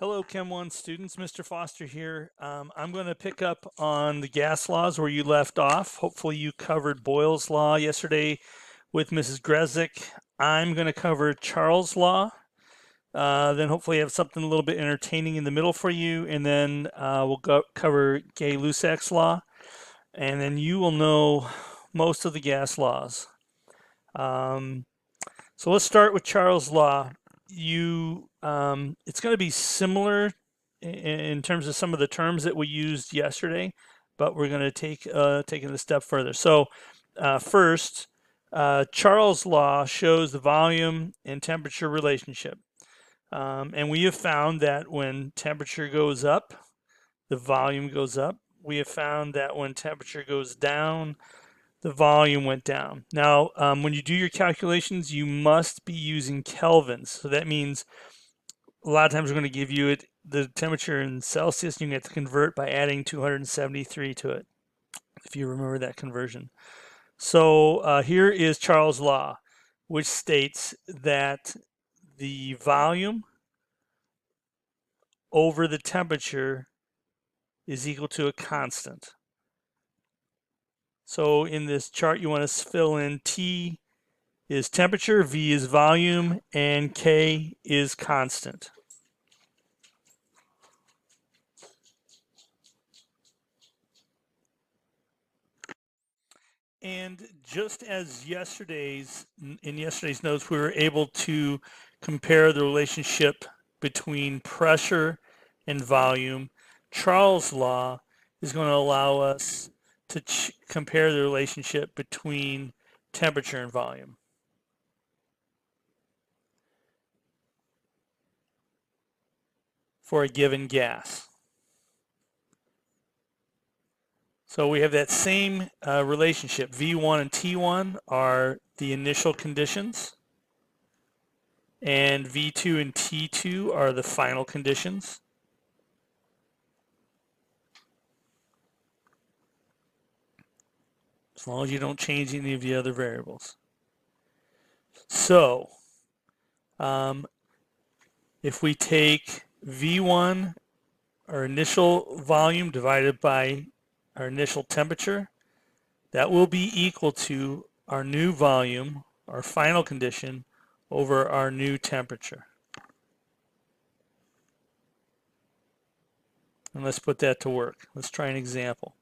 Hello, Chem 1 students. Mr. Foster here. I'm going to pick up on the gas laws where you left off. Hopefully you covered Boyle's law yesterday with Mrs. Grezik. I'm going to cover Charles' law. Then hopefully have something a little bit entertaining in the middle for you. And then we'll cover Gay-Lussac's law. And then you will know most of the gas laws. So let's start with Charles' law. It's going to be similar in terms of some of the terms that we used yesterday, but we're going to take it a step further. So first, Charles' law shows the volume and temperature relationship. And we have found that when temperature goes up, the volume goes up. We have found that when temperature goes down, the volume went down. Now, when you do your calculations, you must be using kelvins. So that means a lot of times we're going to give you the temperature in Celsius, and you have to convert by adding 273 to it, if you remember that conversion. So here is Charles' law, which states that the volume over the temperature is equal to a constant. So in this chart, you want to fill in T is temperature, V is volume, and K is constant. And just as in yesterday's notes, we were able to compare the relationship between pressure and volume. Charles' law is going to allow us to compare the relationship between temperature and volume. For a given gas. So we have that same relationship. V1 and T1 are the initial conditions, and V2 and T2 are the final conditions. As long as you don't change any of the other variables. So if we take V1, our initial volume, divided by our initial temperature, that will be equal to our new volume, our final condition, over our new temperature. And let's put that to work. Let's try an example.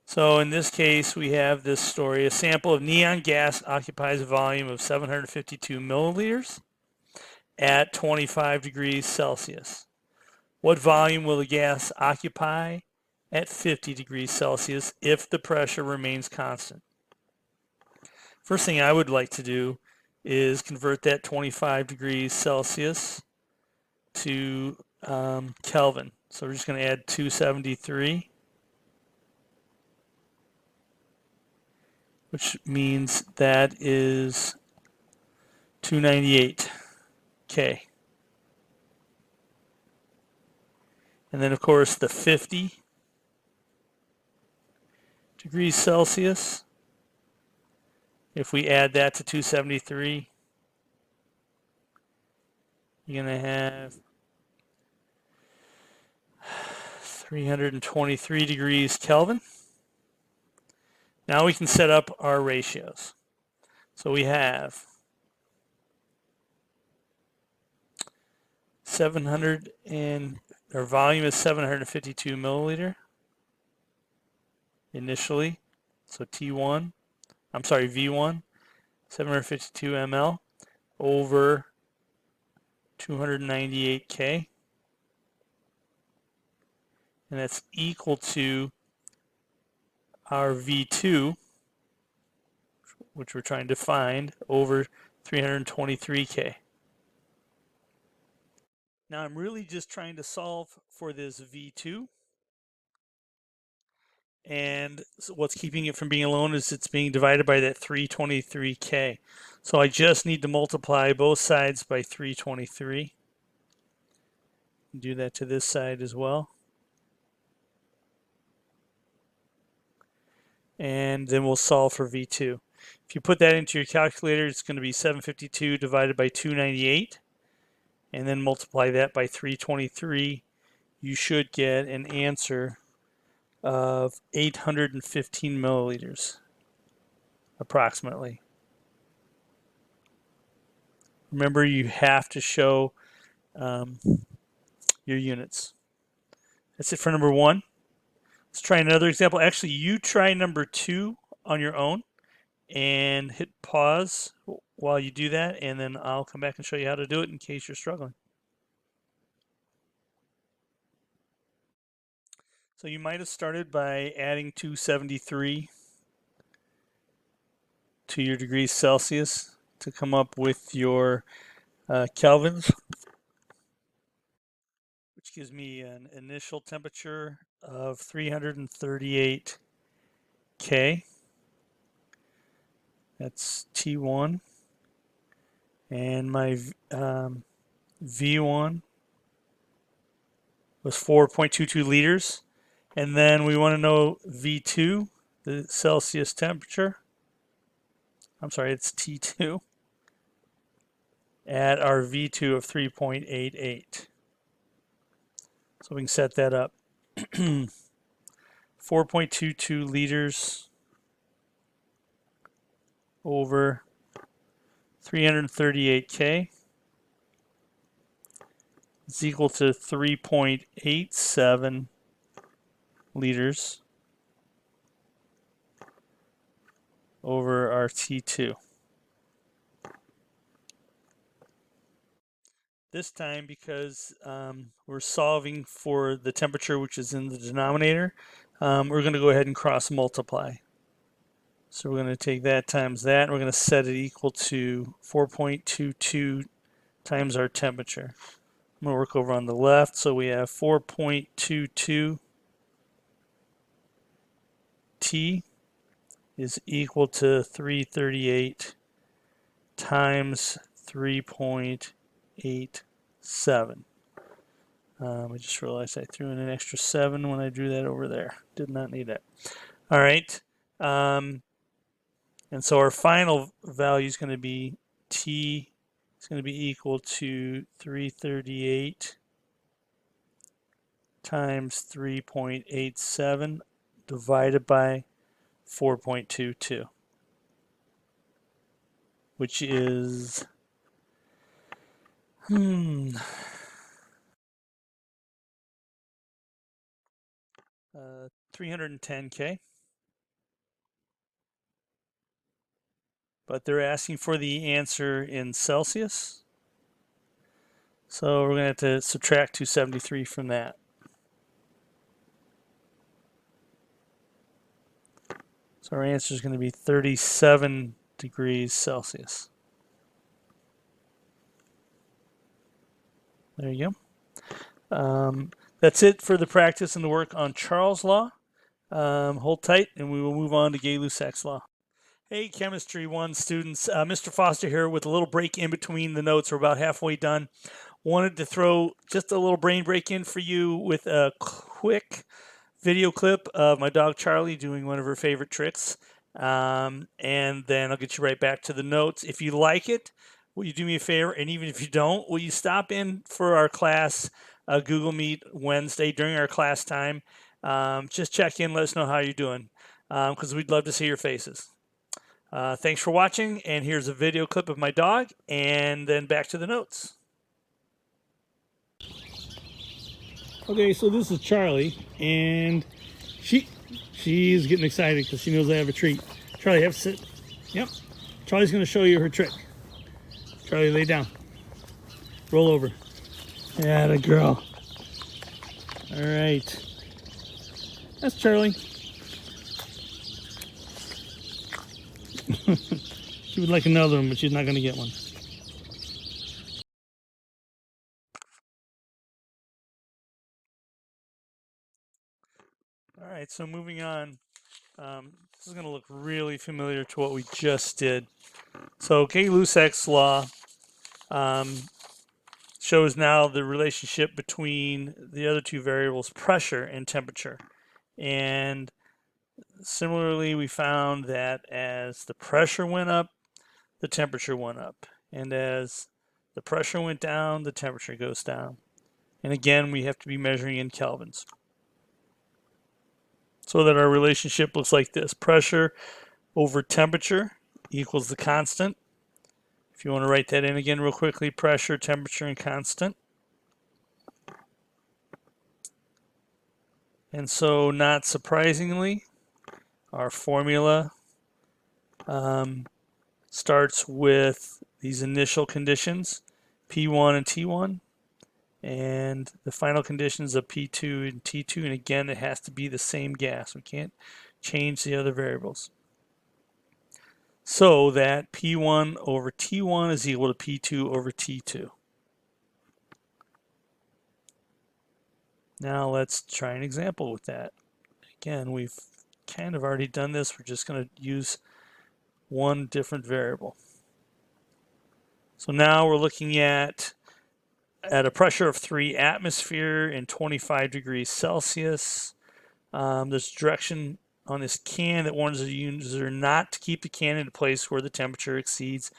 So in this case, we have this story. A sample of neon gas occupies a volume of 752 milliliters at 25 degrees Celsius. What volume will the gas occupy at 50 degrees Celsius if the pressure remains constant? First thing I would like to do is convert that 25 degrees Celsius to Kelvin. So we're just going to add 273, which means that is 298 K. And then of course the 50 degrees Celsius, if we add that to 273, you're going to have 323 degrees Kelvin. Now we can set up our ratios. So we have 700 and our volume is 752 milliliter initially. So V1, 752 ml over 298 K. And that's equal to our V2, which we're trying to find, over 323 K. Now I'm really just trying to solve for this V2. And what's keeping it from being alone is it's being divided by that 323K. So I just need to multiply both sides by 323. Do that to this side as well. And then we'll solve for V2. If you put that into your calculator, it's going to be 752 divided by 298. and then multiply that by 323, you should get an answer of 815 milliliters, approximately. Remember, you have to show your units. That's it for number 1. Let's try another example. Actually, you try number 2 on your own and hit pause while you do that, and then I'll come back and show you how to do it in case you're struggling. So you might have started by adding 273 to your degrees Celsius to come up with your kelvins, which gives me an initial temperature of 338 K. That's T1. And my V1 was 4.22 liters. And then we want to know V2, the Celsius temperature. I'm sorry, it's T2 at our V2 of 3.88. So we can set that up. 4.22 liters over 338K is equal to 3.87 liters over our T2. This time, because we're solving for the temperature which is in the denominator, we're going to go ahead and cross multiply. So we're going to take that times that, and we're going to set it equal to 4.22 times our temperature. I'm going to work over on the left, so we have 4.22 T is equal to 338 times 3.87. I just realized I threw in an extra 7 when I drew that over there. Did not need it. All right. And so our final value is going to be T is going to be equal to 338 times 3.87 divided by 4.22, which is 310K. But they're asking for the answer in Celsius. So we're going to have to subtract 273 from that. So our answer is going to be 37 degrees Celsius. There you go. That's it for the practice and the work on Charles' law. Hold tight, and we will move on to Gay-Lussac's law. Hey, Chemistry 1 students. Mr. Foster here with a little break in between the notes. We're about halfway done. Wanted to throw just a little brain break in for you with a quick video clip of my dog Charlie doing one of her favorite tricks. And then I'll get you right back to the notes. If you like it, will you do me a favor? And even if you don't, will you stop in for our class Google Meet Wednesday during our class time? Just check in, let us know how you're doing, because we'd love to see your faces. Thanks for watching, and here's a video clip of my dog, and then back to the notes. Okay, so this is Charlie, and she's getting excited because she knows I have a treat. Charlie, have to sit. Yep. Charlie's going to show you her trick. Charlie, lay down. Roll over. Yeah, the girl. All right. That's Charlie. She would like another one, but she's not going to get one. All right, so moving on. This is going to look really familiar to what we just did. So Gay-Lussac's law shows now the relationship between the other two variables, pressure and temperature. And similarly, we found that as the pressure went up, the temperature went up. And as The pressure went down, the temperature goes down. And again, we have to be measuring in kelvins. So that our relationship looks like this. Pressure over temperature equals the constant. If you want to write that in again real quickly, pressure, temperature, and constant. And so, not surprisingly, our formula starts with these initial conditions, P1 and T1, and the final conditions of P2 and T2. And again, it has to be the same gas. We can't change the other variables. So that P1 over T1 is equal to P2 over T2. Now let's try an example with that. Again, we've kind of already done this. We're just going to use one different variable. So now we're looking at a pressure of 3 atmosphere and 25 degrees Celsius. There's direction on this can that warns the user not to keep the can in a place where the temperature exceeds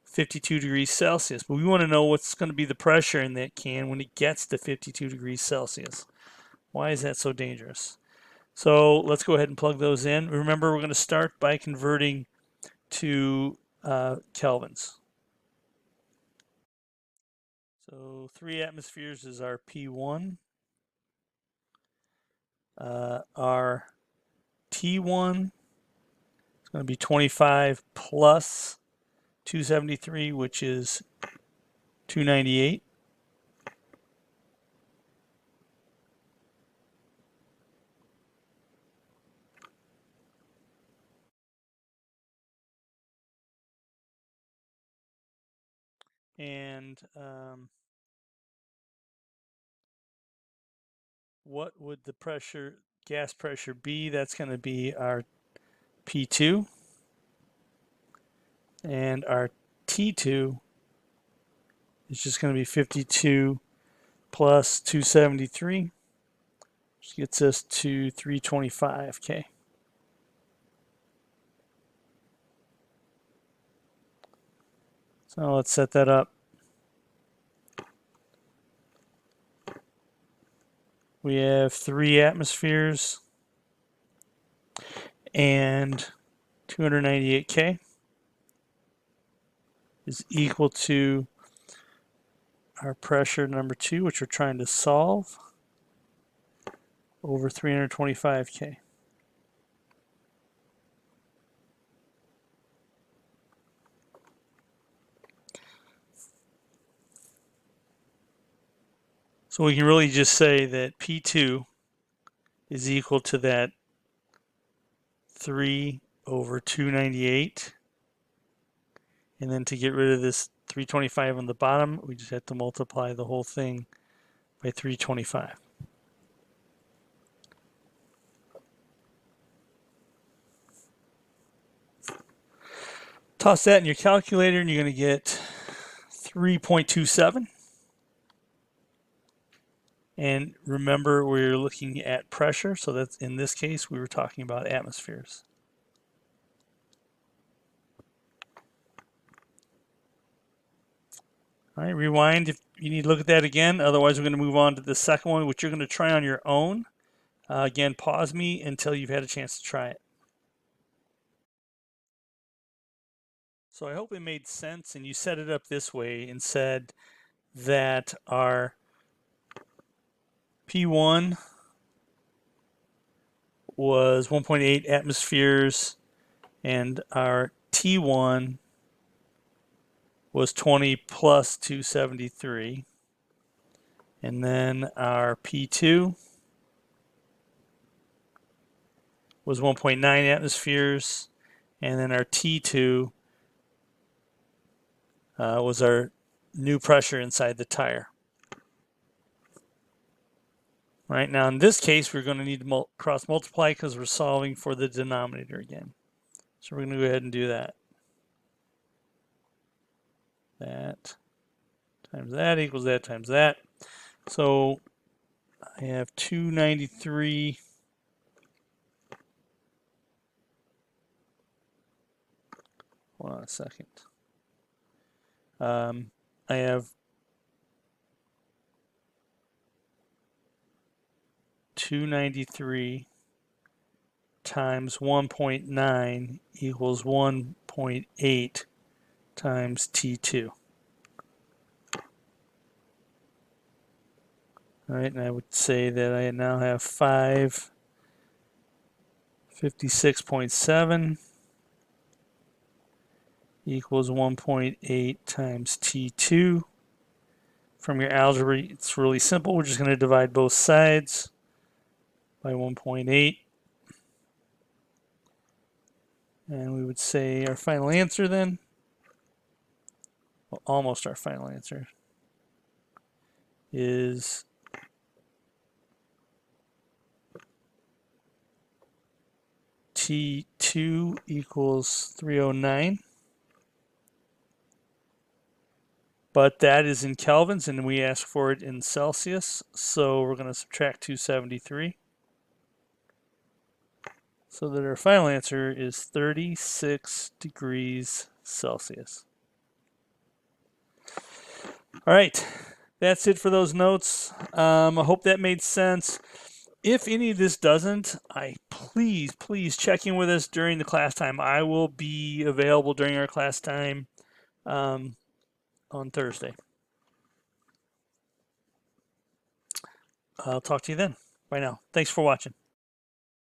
52 degrees Celsius. But we want to know what's going to be the pressure in that can when it gets to 52 degrees Celsius. Why is that so dangerous? So let's go ahead and plug those in. Remember, we're going to start by converting to kelvins. So 3 atmospheres is our P1. Our T1 is going to be 25 plus 273, which is 298. And what would the pressure, gas pressure be? That's going to be our P2. And our T2 is just going to be 52 plus 273, which gets us to 325 K. So let's set that up. We have 3 atmospheres and 298 K is equal to our pressure number 2, which we're trying to solve, over 325 K. So we can really just say that P2 is equal to that 3 over 298. And then to get rid of this 325 on the bottom, we just have to multiply the whole thing by 325. Toss that in your calculator and you're going to get 3.27. And remember, we're looking at pressure, so that's, in this case, we were talking about atmospheres. All right, rewind if you need to look at that again. Otherwise, we're going to move on to the second one, which you're going to try on your own. Again, pause me until you've had a chance to try it. So I hope it made sense, and you set it up this way and said that our P1 was 1.8 atmospheres and our T1 was 20 plus 273. And then our P2 was 1.9 atmospheres. And then our T2 was our new pressure inside the tire. Right now, in this case, we're going to need to cross multiply because we're solving for the denominator again. So we're going to go ahead and do that. That times that equals that times that. So I have 293. Hold on a second. I have 293 times 1.9 equals 1.8 times T2. All right, and I would say that I now have 556.7 equals 1.8 times T2. From your algebra, it's really simple. We're just going to divide both sides by 1.8. And we would say our final answer then, well, almost our final answer, is T2 equals 309. But that is in kelvins, and we asked for it in Celsius. So we're going to subtract 273. So that our final answer is 36 degrees Celsius. All right, that's it for those notes. I hope that made sense. If any of this doesn't, please check in with us during the class time. I will be available during our class time on Thursday. I'll talk to you then. Bye now. Thanks for watching.